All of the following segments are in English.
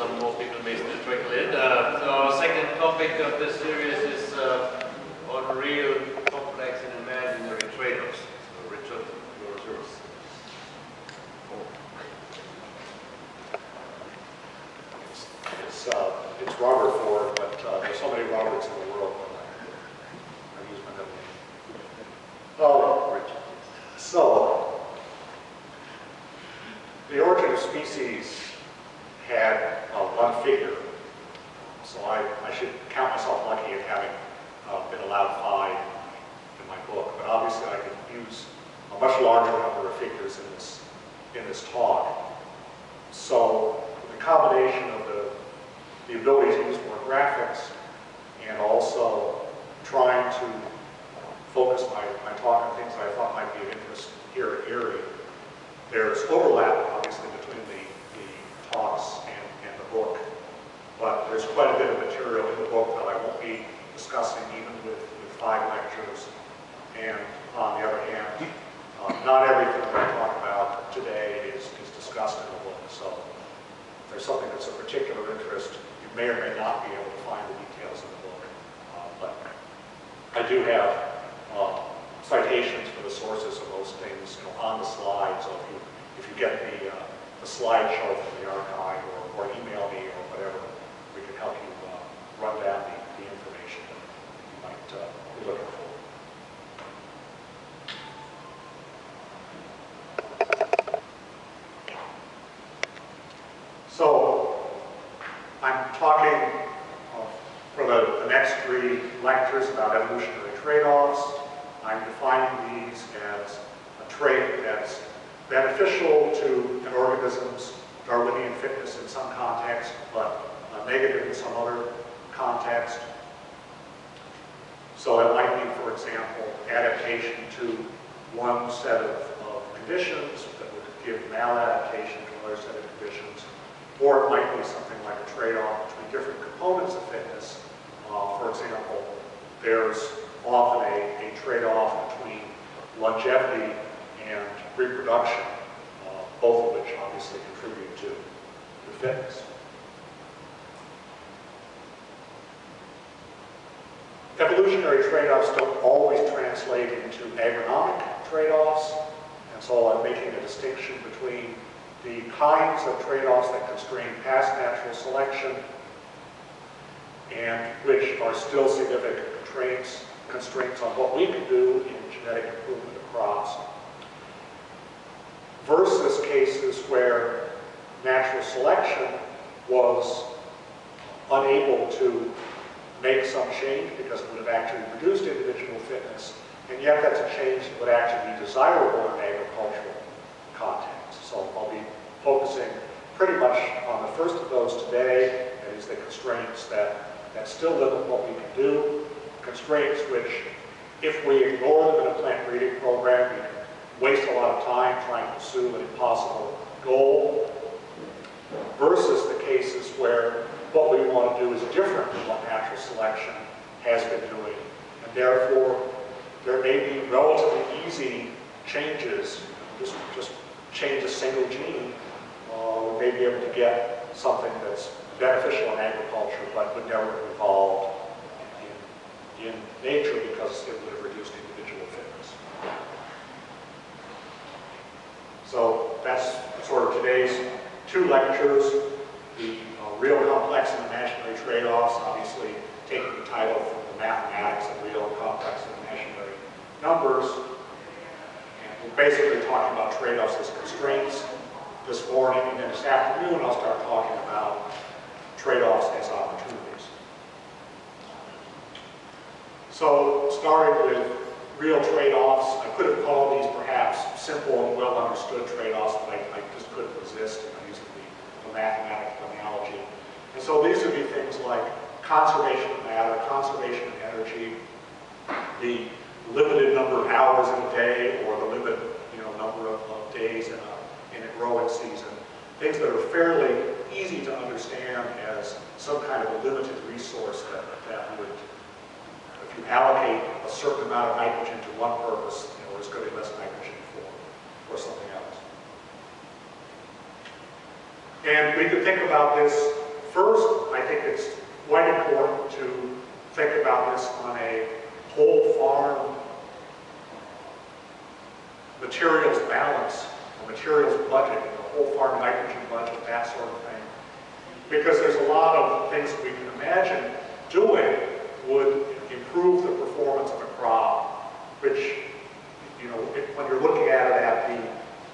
some more people may still trickle in. So our second topic of this series is on real, complex, and imaginary trade-offs. So Richard, yours. It's Robert Ford, but there's so many Roberts in the world. I use my middle name. Oh, Richard. So, the Origin of Species had one figure, so I should count myself lucky in having been allowed 5 in my book. But obviously, I could use a much larger number of figures in this talk. So, the combination of the ability to use more graphics and also trying to focus my talk on things that I thought might be of interest here at Erie. There's overlap, obviously, between the talks and the book, but there's quite a bit of material in the book that I won't be discussing even with 5 lectures. And on the other hand, not everything that I talk about today is discussed in the book. So if there's something that's of particular interest, you may or may not be able to find the details in the book. But I do have citations for the sources of those things, on the slide. So if you get the slideshow from the archive or email me or whatever, we can help you run down the information that you might be looking for. So I'm talking for the next 3 lectures about evolutionary trade-offs. I'm defining these as a trait that's beneficial to an organism's Darwinian fitness in some context, but negative in some other context. So it might be, for example, adaptation to one set of conditions that would give maladaptation to another set of conditions. Or it might be something like a trade-off between different components of fitness. For example, there's often a trade-off between longevity and reproduction, both of which obviously contribute to fitness. Evolutionary trade-offs don't always translate into agronomic trade-offs, and so I'm making a distinction between the kinds of trade-offs that constrain past natural selection and which are still significant constraints on what we can do in genetic improvement of crops, versus cases where natural selection was unable to make some change because it would have actually reduced individual fitness, and yet that's a change that would actually be desirable in an agricultural context. So I'll be focusing pretty much on the first of those today, that is the constraints that still limit what we can do, constraints which, if we ignore them in a plant breeding program, we can waste a lot of time trying to pursue an impossible goal, versus the cases where what we want to do is different than what natural selection has been doing, and therefore there may be relatively easy changes. Just change a single gene, we may be able to get something that's beneficial in agriculture, but would never have evolved in nature because it would have reduced individual fitness. So that's sort of today's 2 lectures, the real, complex, and imaginary trade-offs, obviously taking the title from the mathematics of real, complex, and imaginary numbers. And we're basically talking about trade-offs as constraints this morning, and then this afternoon I'll start talking about trade-offs as opportunities. So, starting with real trade-offs, I could have called these perhaps simple and well-understood trade-offs, but I just couldn't resist using the mathematical analogy. And so these would be things like conservation of matter, conservation of energy, the limited number of hours in a day, or the limited number of days in a growing season. Things that are fairly easy to understand as some kind of a limited resource that would, if you allocate a certain amount of nitrogen to one purpose, there's going to be less nitrogen for something else. And we could think about this first, I think it's quite important to think about this on a whole farm materials balance, a materials budget, a whole farm nitrogen budget, that sort of thing. Because there's a lot of things that we can imagine doing would improve the performance of a crop, which, you know, when you're looking at it at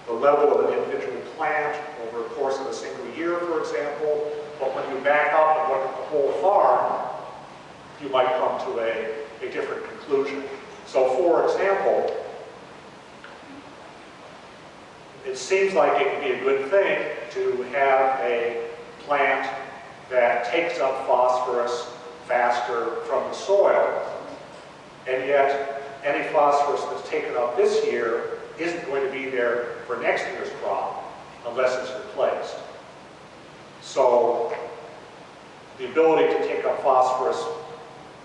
the level of an individual plant over the course of a single year, for example, but when you back up and look at the whole farm, you might come to a different conclusion. So, for example, it seems like it would be a good thing to have a plant that takes up phosphorus faster from the soil, and yet any phosphorus that's taken up this year isn't going to be there for next year's crop unless it's replaced. So the ability to take up phosphorus,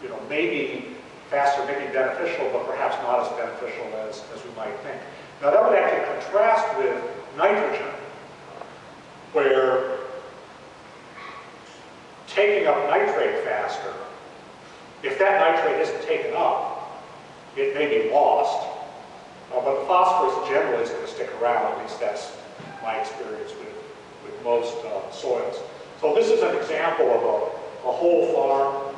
you know, may be faster, may be beneficial, but perhaps not as beneficial as we might think. Now that would actually contrast with nitrogen, where taking up nitrate faster, if that nitrate isn't taken up, it may be lost. But the phosphorus generally is going to stick around, at least that's my experience with most soils. So this is an example of a whole farm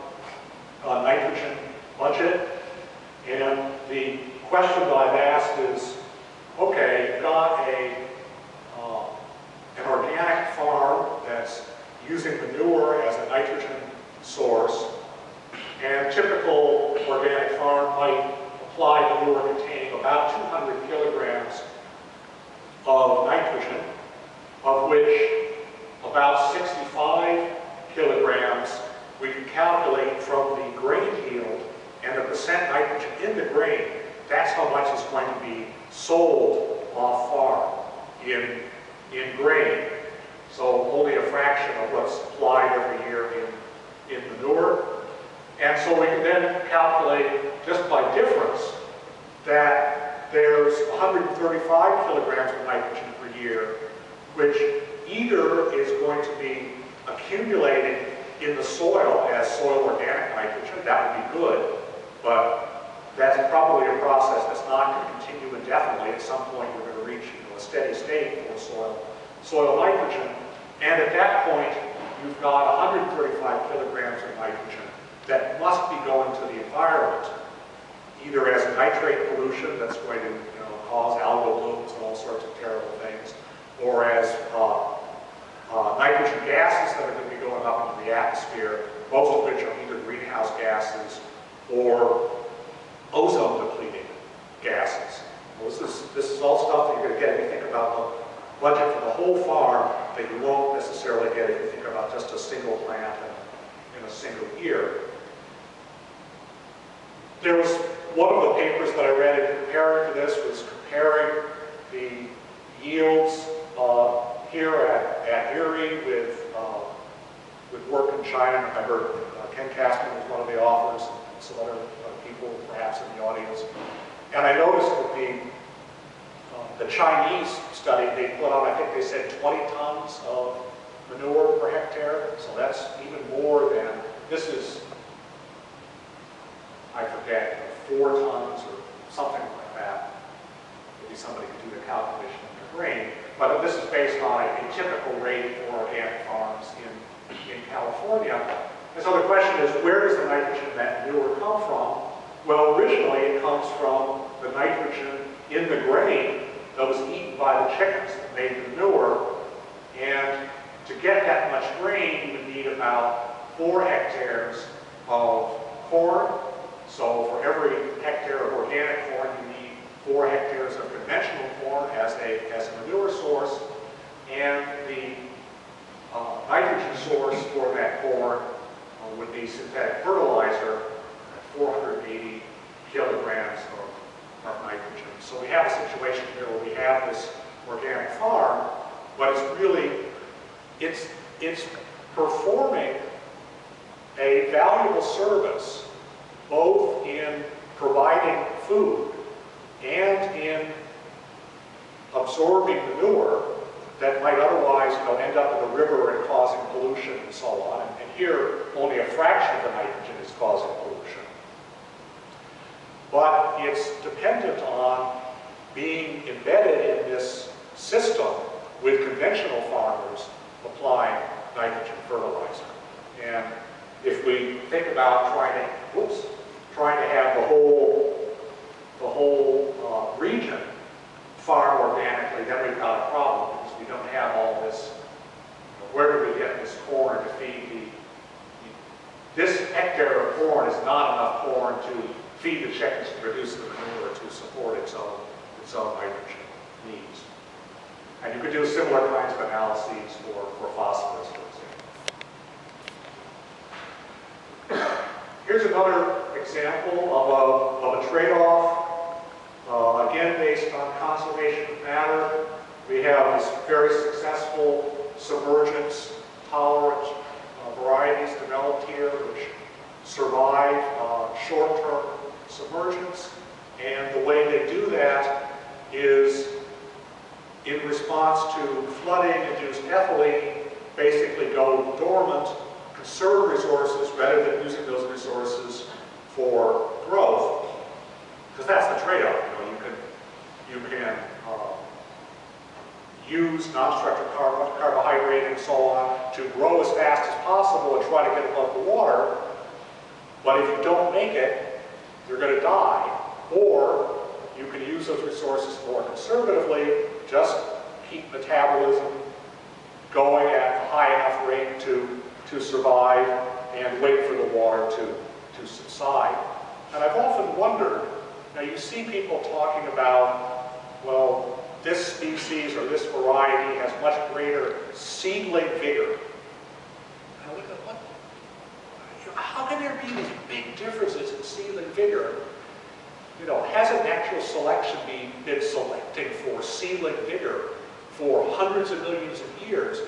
nitrogen budget. And the question that I've asked is, okay, you've got an organic farm that's using manure as a nitrogen source, and typical organic farm might apply manure containing about 200 kilograms of nitrogen, of which about 65 kilograms we can calculate from the grain yield, and the percent nitrogen in the grain, that's how much is going to be sold off farm in grain. So only a fraction of what's supplied every year in manure. And so we can then calculate, just by difference, that there's 135 kilograms of nitrogen per year, which either is going to be accumulated in the soil as soil organic nitrogen, that would be good, but that's probably a process that's not going to continue indefinitely. At some point we're going to reach, you know, a steady state for soil nitrogen, and at that point you've got 135 kilograms of nitrogen that must be going to the environment, either as nitrate pollution that's going to, you know, cause algal blooms and all sorts of terrible things, or as nitrogen gases that are going to be going up into the atmosphere, most of which are either greenhouse gases or ozone depleting gases. Well, this is all stuff that you're going to get if you think about the budget for the whole farm that you won't necessarily get if you think about just a single plant in a single year. There was one of the papers that I read in comparing to this was comparing the yields here at Erie with work in China. I remember Ken Castman was one of the authors, and some other people perhaps in the audience. And I noticed that the Chinese study they put on, I think they said 20 tons of manure per hectare. So that's even more than, this is, I forget, 4 tons or something like that. Maybe somebody could do the calculation in their brain. But this is based on a typical rate for organic farms in California. And so the question is, where does the nitrogen in that manure come from? Well, originally it comes from the nitrogen in the grain that was eaten by the chickens that made the manure. And to get that much grain, you would need about 4 hectares of corn. So for every hectare of organic corn, you need 4 hectares of conventional corn as a manure source. And the nitrogen source for that corn would be synthetic fertilizer at 480 kilograms of nitrogen. So we have a situation here where we have this organic farm, but it's really, it's performing a valuable service both in providing food and in absorbing manure that might otherwise, you know, end up in the river and causing pollution and so on. here, only a fraction of the nitrogen is causing pollution. But it's dependent on being embedded in this system with conventional farmers applying nitrogen fertilizer. And if we think about trying to have the whole region farm organically, then we've got a problem because we don't have all this. Where do we get this corn to feed this hectare of corn is not enough corn to feed the chickens to produce the manure to support its own nitrogen needs. And you could do similar kinds of analyses for phosphorus, for example. Here's another example of a trade-off, again based on conservation of matter. We have these very successful submergence tolerant varieties developed here which survive short-term submergence. And the way they do that is in response to flooding-induced ethylene, basically go dormant, conserve resources rather than using those resources for growth. Because that's the trade-off. You can use non-structured carbohydrate and so on to grow as fast as possible and try to get above the water. But if you don't make it, you're going to die. Or you can use those resources more conservatively, just keep metabolism going at a high enough rate to survive and wait for the water to subside. And I've often wondered, now you see people talking about, well, this species or this variety has much greater seedling vigor. And I look at what, how can there be these big differences in seedling vigor? Hasn't natural selection been selecting for seedling vigor for hundreds of millions of years?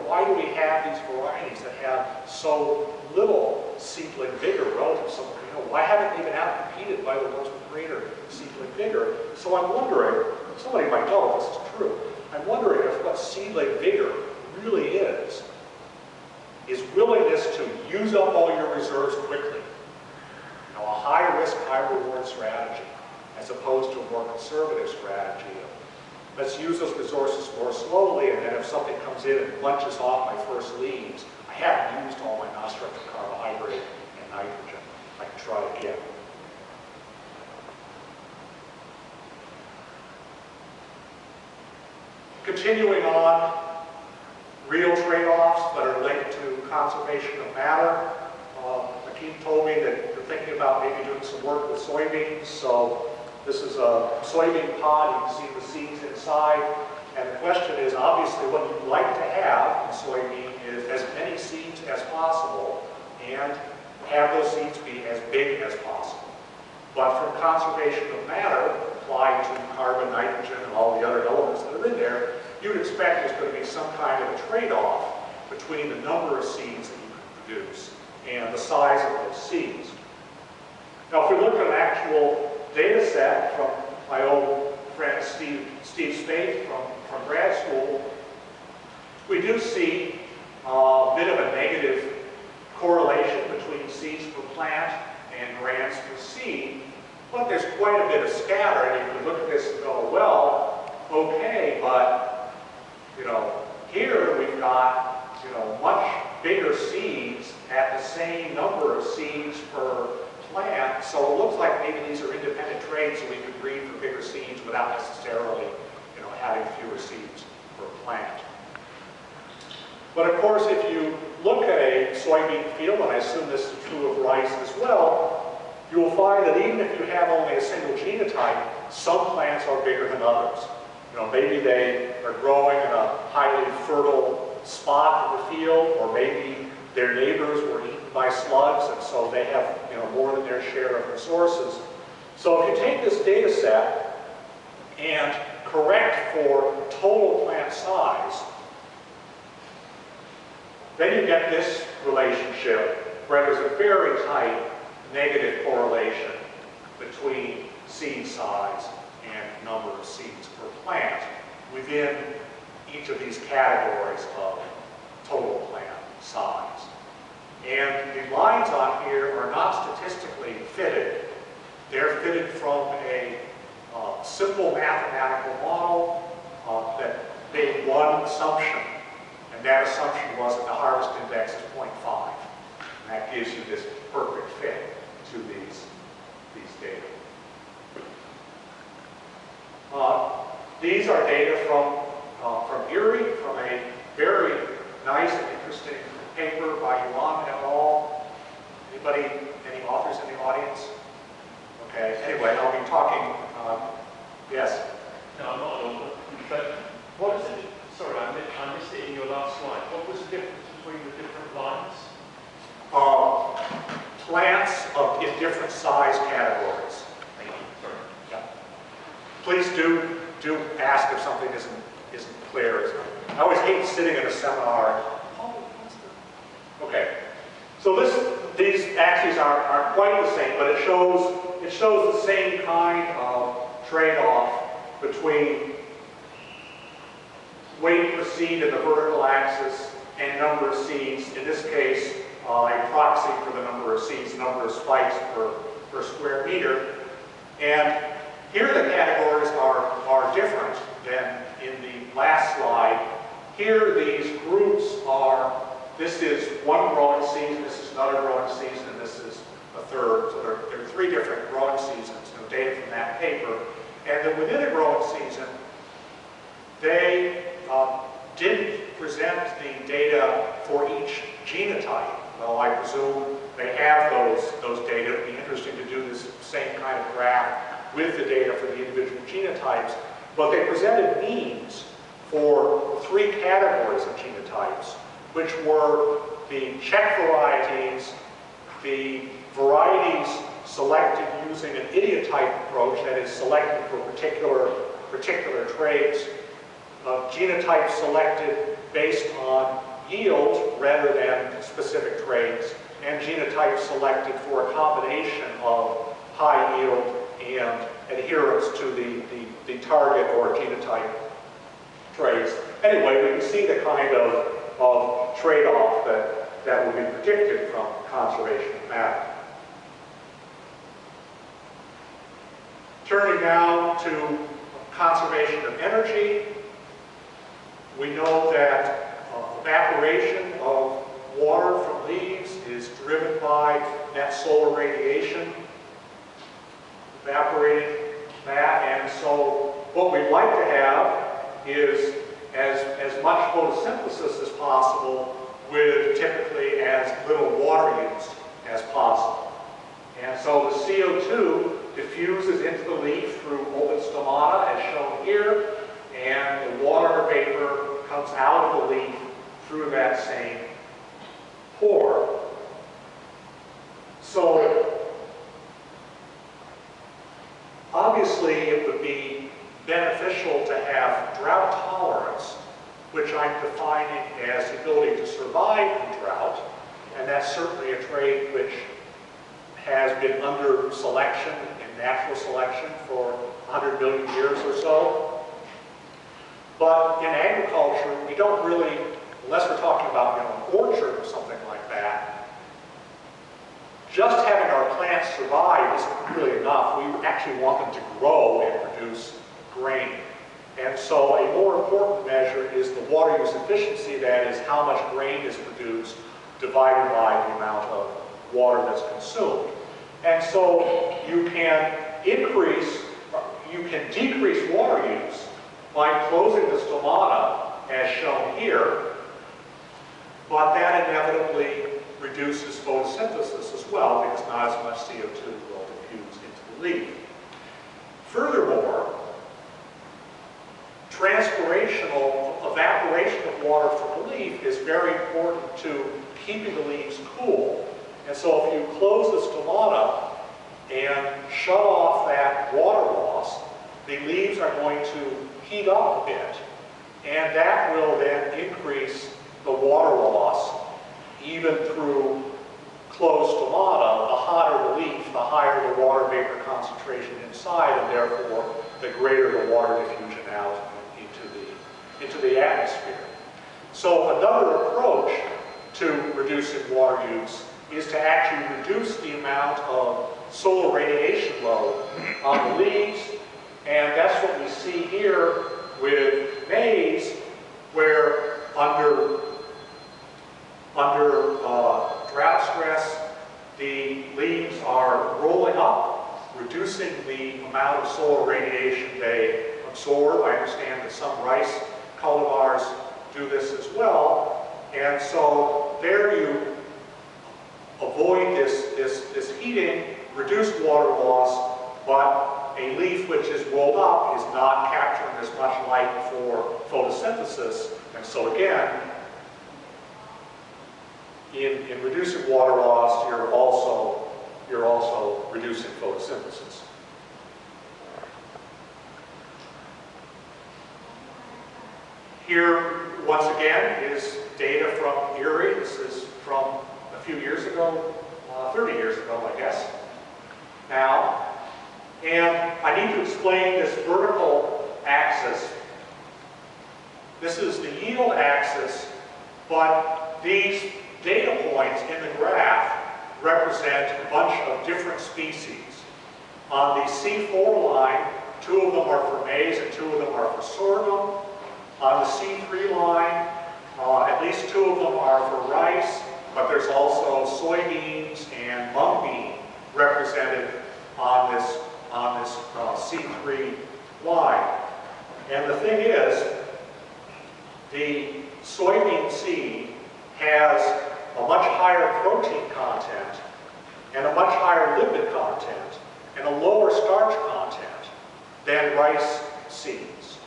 Why do we have these varieties that have so little seedling vigor relative to something? Why haven't they been outcompeted by the ones with greater seedling vigor? So I'm wondering, somebody might know if this is true, I'm wondering if what seedling vigor really is willingness to use up all your reserves quickly. A high-risk, high-reward strategy, as opposed to a more conservative strategy of let's use those resources more slowly, and then if something comes in and bunches off my first leaves, I haven't used all my non-structured carbohydrate and nitrogen. I can try again. Continuing on, real trade-offs that are linked to conservation of matter. Akeem told me that you're thinking about maybe doing some work with soybeans. So this is a soybean pod. You can see the seeds inside. And the question is, obviously, what you'd like to have in soybean is as many seeds as possible and have those seeds be as big as possible. But from conservation of matter, applied to carbon, nitrogen, and all the other elements that are in there, you'd expect there's going to be some kind of a trade-off between the number of seeds that you can produce and the size of those seeds. Now, if we look at an actual data set from my old friend Steve Spade from grad school, we do see a bit of a negative correlation between seeds per plant and grams per seed, but there's quite a bit of scatter, and you can look at this and go, well, okay, but here we've got much bigger seeds at the same number of seeds per plant, so it looks like maybe these are independent traits, so we can breed for bigger seeds without necessarily having fewer seeds per plant. But of course, if you look at a soybean field, and I assume this is true of rice as well, you will find that even if you have only a single genotype, some plants are bigger than others. Maybe they are growing in a highly fertile spot in the field, or maybe their neighbors were eaten by slugs, and so they have more than their share of resources. So if you take this data set and correct for total plant size, then you get this relationship where there's a very tight negative correlation between seed size and number of seeds per plant within each of these categories of total plant size. And the lines on here are not statistically fitted. They're fitted from a simple mathematical model that made one assumption. And that assumption was that the harvest index is 0.5. And that gives you this perfect fit to these data. These are data from Erie, from a very nice and interesting paper by Yuan et al. Anybody, any authors in the audience? Okay, anyway, I'll be talking, yes? No, I'm not an author, but what is it, sorry, I missed it in your last slide. What was the difference between the different lines? Plants in different size categories. Thank you, sorry. Yeah. Please do ask if something isn't clear. I always hate sitting in a seminar. Okay, so these axes are quite the same, but it shows the same kind of trade-off between weight per seed in the vertical axis and number of seeds. In this case, a proxy for the number of seeds, number of spikes per square meter. And here the categories are different than in the last slide. Here these groups are, this is one growing season, this is another growing season, and this is a third. So there are three different growing seasons, data from that paper. And then within a growing season, they didn't present the data for each genotype. Well, I presume they have those data. It would be interesting to do this same kind of graph with the data for the individual genotypes. But they presented means for three categories of genotypes, which were the check varieties, the varieties selected using an idiotype approach, that is selected for particular traits, genotypes selected based on yield rather than specific traits, and genotypes selected for a combination of high yield and adherence to the target or genotype traits. Anyway, we can see the kind of trade-off that would be predicted from conservation of matter. Turning now to conservation of energy, we know that evaporation of water from leaves is driven by net solar radiation, evaporating that, and so what we'd like to have is as much photosynthesis as possible with typically as little water use as possible. And so the CO2 diffuses into the leaf through open stomata as shown here, and the water vapor comes out of the leaf through that same pore. So obviously it would be beneficial to have drought tolerance, which I'm defining as the ability to survive in drought, and that's certainly a trait which has been under selection and natural selection for 100 million years or so. But in agriculture, we don't really, unless we're talking about an orchard or something like that, just having our plants survive isn't really enough. We actually want them to grow and produce grain. And so a more important measure is the water use efficiency, that is how much grain is produced divided by the amount of water that's consumed. And so you can decrease water use by closing the stomata as shown here, but that inevitably reduces photosynthesis as well because not as much CO2 will diffuse into the leaf. Furthermore, evaporation of water from the leaf is very important to keeping the leaves cool. And so if you close the stomata and shut off that water loss, the leaves are going to heat up a bit, and that will then increase the water loss even through closed stomata. The hotter the leaf, the higher the water vapor concentration inside, and therefore the greater the water diffusion out into the atmosphere. So another approach to reducing water use is to actually reduce the amount of solar radiation load on the leaves, and that's what we see here with maize, where under drought stress, the leaves are rolling up, reducing the amount of solar radiation they absorb. I understand that some rice cultivars do this as well, and so there you avoid this heating, reduced water loss, but a leaf which is rolled up is not capturing as much light for photosynthesis, and so again, in reducing water loss, you're also reducing photosynthesis. Here, once again, is data from Erie. This is from a few years ago, 30 years ago, I guess, now. And I need to explain this vertical axis. This is the yield axis, but these data points in the graph represent a bunch of different species. On the C4 line, 2 of them are for maize and 2 of them are for sorghum. On the C3 line, at least 2 of them are for rice, but there's also soybeans and mung bean represented on this C3 line. And the thing is, the soybean seed has a much higher protein content and a much higher lipid content and a lower starch content than rice seeds.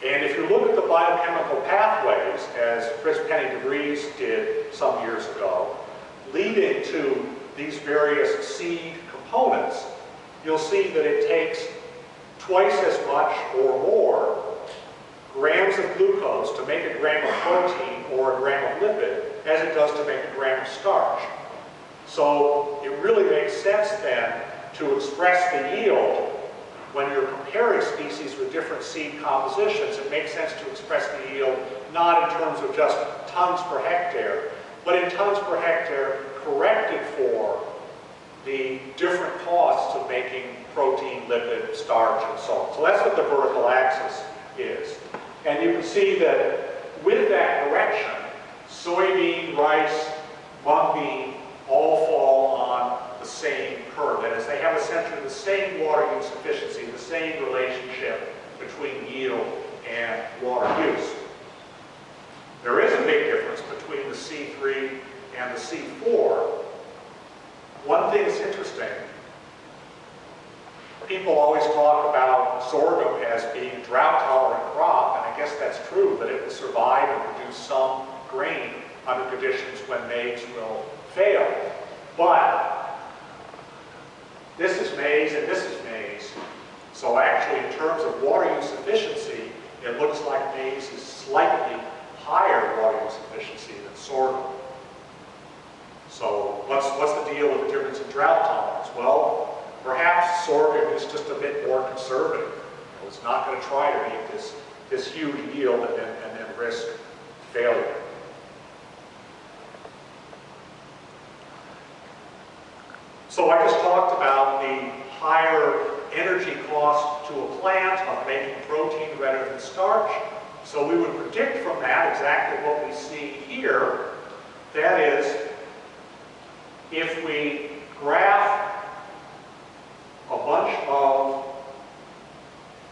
And if you look at the biochemical pathways, as Chris Penny DeVries did some years ago, leading to these various seed components, you'll see that it takes twice as much or more grams of glucose to make a gram of protein or a gram of lipid as it does to make a gram of starch. So it really makes sense then to express the yield when you're comparing species with different seed compositions. It makes sense to express the yield not in terms of just tons per hectare, but in tons per hectare corrected for the different costs of making protein, lipid, starch, and so on. So that's what the vertical axis is. And you can see that with that correction, soybean, rice, mung bean all fall on the same curve. That is, they have essentially the same water use efficiency, the same relationship between yield and water use. There is a big difference between the C3 and the C4. One thing that's interesting, people always talk about sorghum as being a drought-tolerant crop, and I guess that's true, that it will survive and produce some grain under conditions when maize will fail. But this is maize and this is maize, so actually in terms of water use efficiency, it looks like maize is slightly higher water use efficiency than sorghum. So what's the deal with the difference in drought tolerance? Well, perhaps sorghum is just a bit more conservative. It's not going to try to make this huge yield and then risk failure. So I just talked about the higher energy cost to a plant of making protein rather than starch. So we would predict from that exactly what we see here. That is, if we graph a bunch of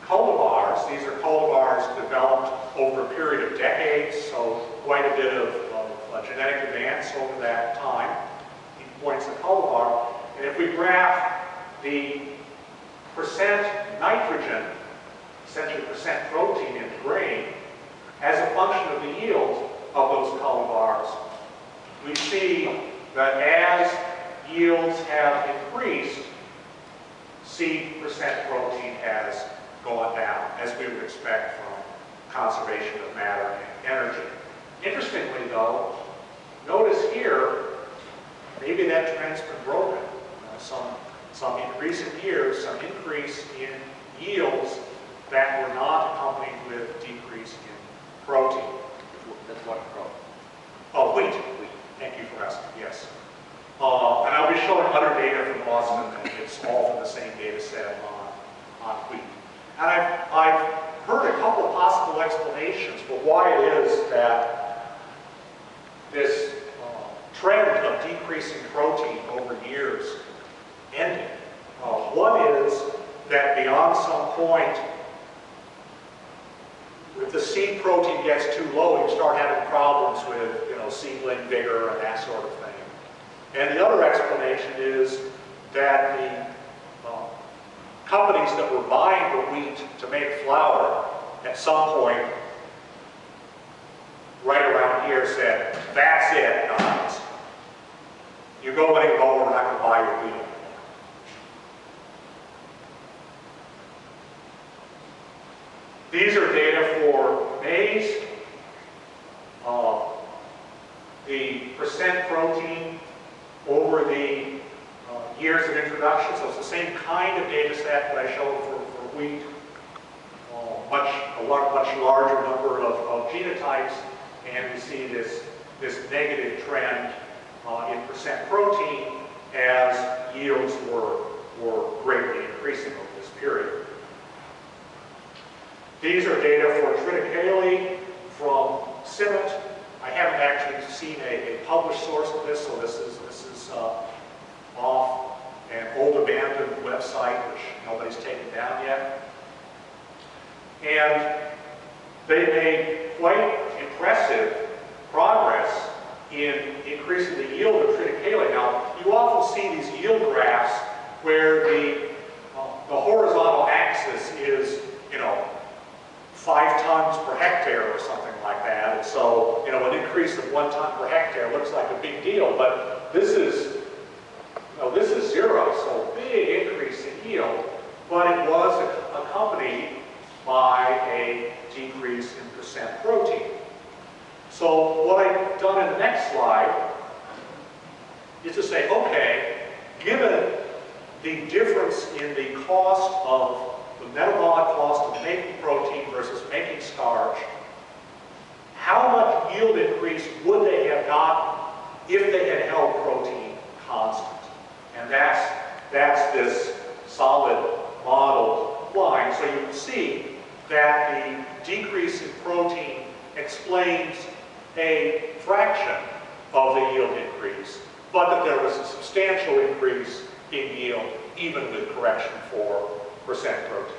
cultivars, these are cultivars developed over a period of decades, so quite a bit of genetic advance over that time, points a cultivar. And if we graph the percent nitrogen, essentially percent protein in the grain, as a function of the yield of those cultivars, we see that as yields have increased, seed percent protein has gone down, as we would expect from conservation of matter and energy. Interestingly though, notice here, maybe that trend's been broken. Some in recent years, some increase in yields that were not accompanied with decrease in protein. That's what crop? Oh, wheat. Thank you for asking, yes. And I'll be showing other data from Boston, and it's all from the same data set on wheat. And I've heard a couple of possible explanations for why it is that this trend of decreasing protein over years ended. One is that beyond some point, if the seed protein gets too low, you start having problems with, seedling vigor and that sort of thing. And the other explanation is that the companies that were buying the wheat to make flour at some point, right around here, said, "That's it, guys. You go any lower, we're not going to buy your wheat anymore." These are data for maize. The percent protein over the years of introduction. So it's the same kind of data set that I showed for wheat. Much larger number of genotypes, and we see this negative trend in percent protein as yields were greatly increasing over this period. These are data for triticale from CIMMYT. I haven't actually seen a published source of this, so this is off an old abandoned website which nobody's taken down yet. And they made quite impressive progress in increasing the yield of triticale. Now, you often see these yield graphs where the horizontal axis is, 5 tons per hectare or something like that. And so, an increase of 1 ton per hectare looks like a big deal, but this is 0, so big increase in yield, but it was accompanied by a decrease in percent protein. So what I've done in the next slide is to say, okay, given the difference in the cost of the metabolic cost of making protein versus making starch, how much yield increase would they have gotten if they had held protein constant? And that's this solid model line. So you can see that the decrease in protein explains a fraction of the yield increase, but that there was a substantial increase in yield even with correction for percent protein.